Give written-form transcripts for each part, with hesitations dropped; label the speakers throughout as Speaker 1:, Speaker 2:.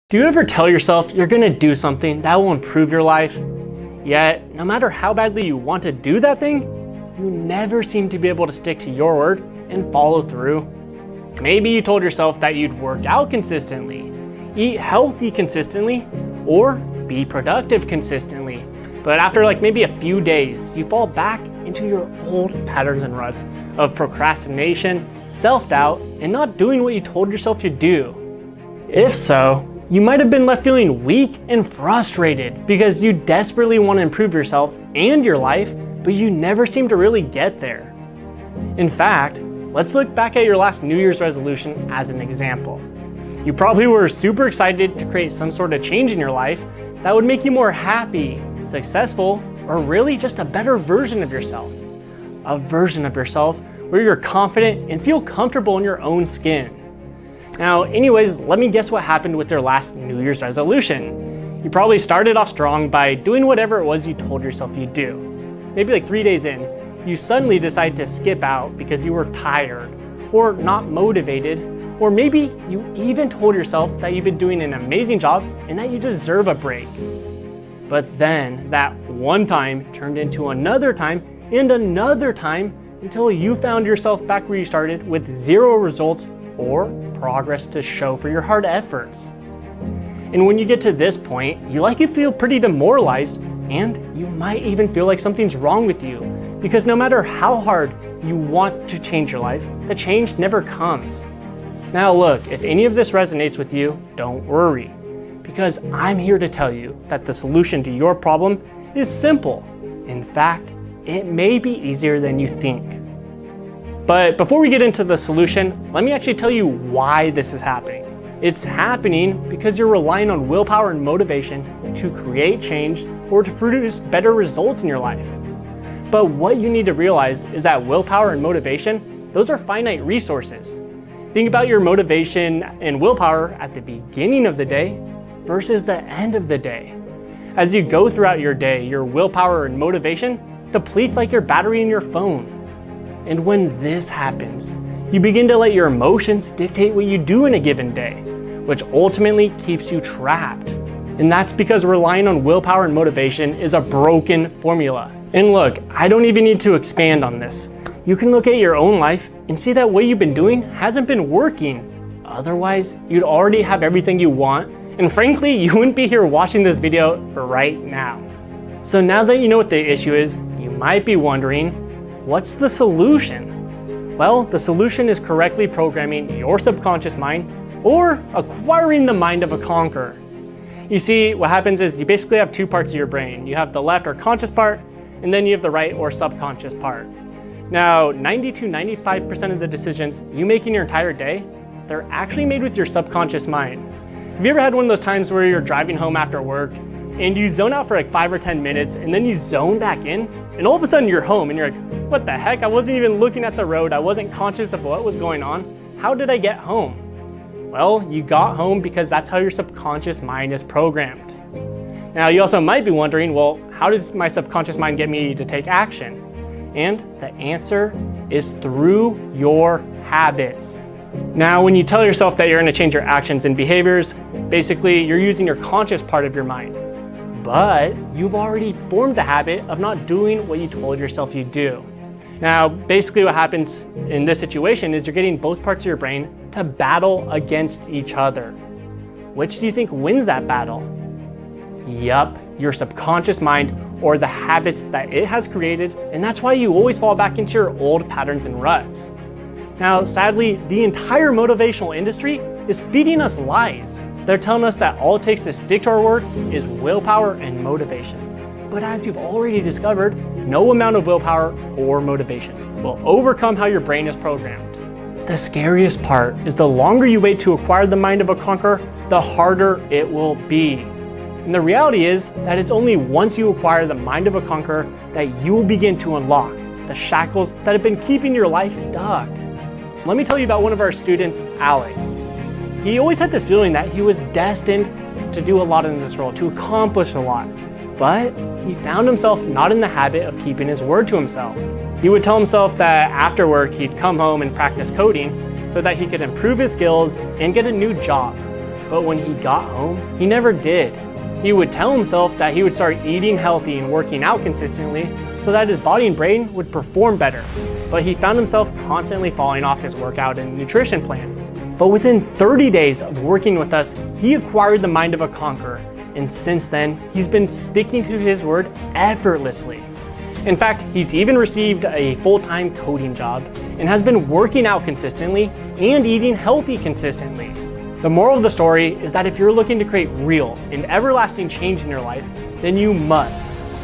Speaker 1: Do you ever tell yourself you're gonna do something that will improve your life, yet no matter how badly you want to do that thing, you never seem to be able to stick to your word and follow through? Maybe you told yourself that you'd work out consistently, eat healthy consistently, or be productive consistently. But after maybe a few days, you fall back into your old patterns and ruts of procrastination, self-doubt, and not doing what you told yourself you'd do. If so, you might have been left feeling weak and frustrated because you desperately want to improve yourself and your life, but you never seem to really get there. In fact, let's look back at your last New Year's resolution as an example. You probably were super excited to create some sort of change in your life that would make you more happy, successful, or really just a better version of yourself. A version of yourself where you're confident and feel comfortable in your own skin. Now, anyways, let me guess what happened with your last New Year's resolution. You probably started off strong by doing whatever it was you told yourself you'd do. Maybe 3 days in, you suddenly decide to skip out because you were tired or not motivated, or maybe you even told yourself that you've been doing an amazing job and that you deserve a break. But then that one time turned into another time and another time until you found yourself back where you started with zero results or progress to show for your hard efforts. And when you get to this point, you likely feel pretty demoralized, and you might even feel like something's wrong with you, because no matter how hard you want to change your life, the change never comes. Now look, if any of this resonates with you, don't worry, because I'm here to tell you that the solution to your problem is simple. In fact, it may be easier than you think. But before we get into the solution, let me actually tell you why this is happening. It's happening because you're relying on willpower and motivation to create change or to produce better results in your life. But what you need to realize is that willpower and motivation, those are finite resources. Think about your motivation and willpower at the beginning of the day versus the end of the day. As you go throughout your day, your willpower and motivation depletes like your battery in your phone. And when this happens, you begin to let your emotions dictate what you do in a given day, which ultimately keeps you trapped. And that's because relying on willpower and motivation is a broken formula. And look, I don't even need to expand on this. You can look at your own life and see that what you've been doing hasn't been working. Otherwise, you'd already have everything you want. And frankly, you wouldn't be here watching this video right now. So now that you know what the issue is, you might be wondering, what's the solution? Well, the solution is correctly programming your subconscious mind or acquiring the mind of a conqueror. You see, what happens is you basically have two parts of your brain. You have the left or conscious part, and then you have the right or subconscious part. Now, 90 to 95% of the decisions you make in your entire day, they're actually made with your subconscious mind. Have you ever had one of those times where you're driving home after work and you zone out for 5 or 10 minutes and then you zone back in, and all of a sudden you're home and you're like, what the heck? I wasn't even looking at the road. I wasn't conscious of what was going on. How did I get home? Well, you got home because that's how your subconscious mind is programmed. Now, you also might be wondering, well, how does my subconscious mind get me to take action? And the answer is through your habits. Now, when you tell yourself that you're going to change your actions and behaviors, basically you're using your conscious part of your mind. But you've already formed the habit of not doing what you told yourself you'd do. Now, basically what happens in this situation is you're getting both parts of your brain to battle against each other. Which do you think wins that battle? Yup, your subconscious mind, or the habits that it has created, and that's why you always fall back into your old patterns and ruts. Now, sadly, the entire motivational industry is feeding us lies. They're telling us that all it takes to stick to our word is willpower and motivation. But as you've already discovered, no amount of willpower or motivation will overcome how your brain is programmed. The scariest part is the longer you wait to acquire the mind of a conqueror, the harder it will be. And the reality is that it's only once you acquire the mind of a conqueror that you will begin to unlock the shackles that have been keeping your life stuck. Let me tell you about one of our students, Alex. He always had this feeling that he was destined to do a lot in this world, to accomplish a lot. But he found himself not in the habit of keeping his word to himself. He would tell himself that after work he'd come home and practice coding so that he could improve his skills and get a new job. But when he got home, he never did. He would tell himself that he would start eating healthy and working out consistently so that his body and brain would perform better. But he found himself constantly falling off his workout and nutrition plan. But within 30 days of working with us, he acquired the mind of a conqueror. And since then, he's been sticking to his word effortlessly. In fact, he's even received a full-time coding job and has been working out consistently and eating healthy consistently. The moral of the story is that if you're looking to create real and everlasting change in your life, then you must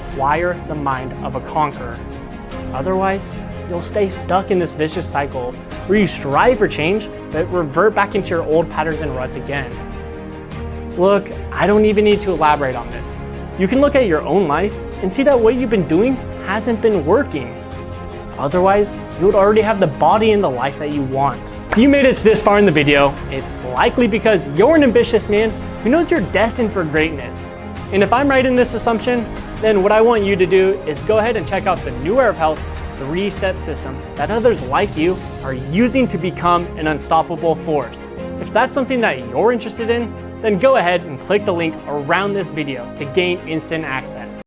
Speaker 1: acquire the mind of a conqueror. Otherwise, you'll stay stuck in this vicious cycle where you strive for change, but revert back into your old patterns and ruts again. Look, I don't even need to elaborate on this. You can look at your own life and see that what you've been doing hasn't been working. Otherwise, you would already have the body and the life that you want. If you made it this far in the video, it's likely because you're an ambitious man who knows you're destined for greatness. And if I'm right in this assumption, then what I want you to do is go ahead and check out the New Era of Health 3-step system that others like you are using to become an unstoppable force. If that's something that you're interested in, then go ahead and click the link around this video to gain instant access.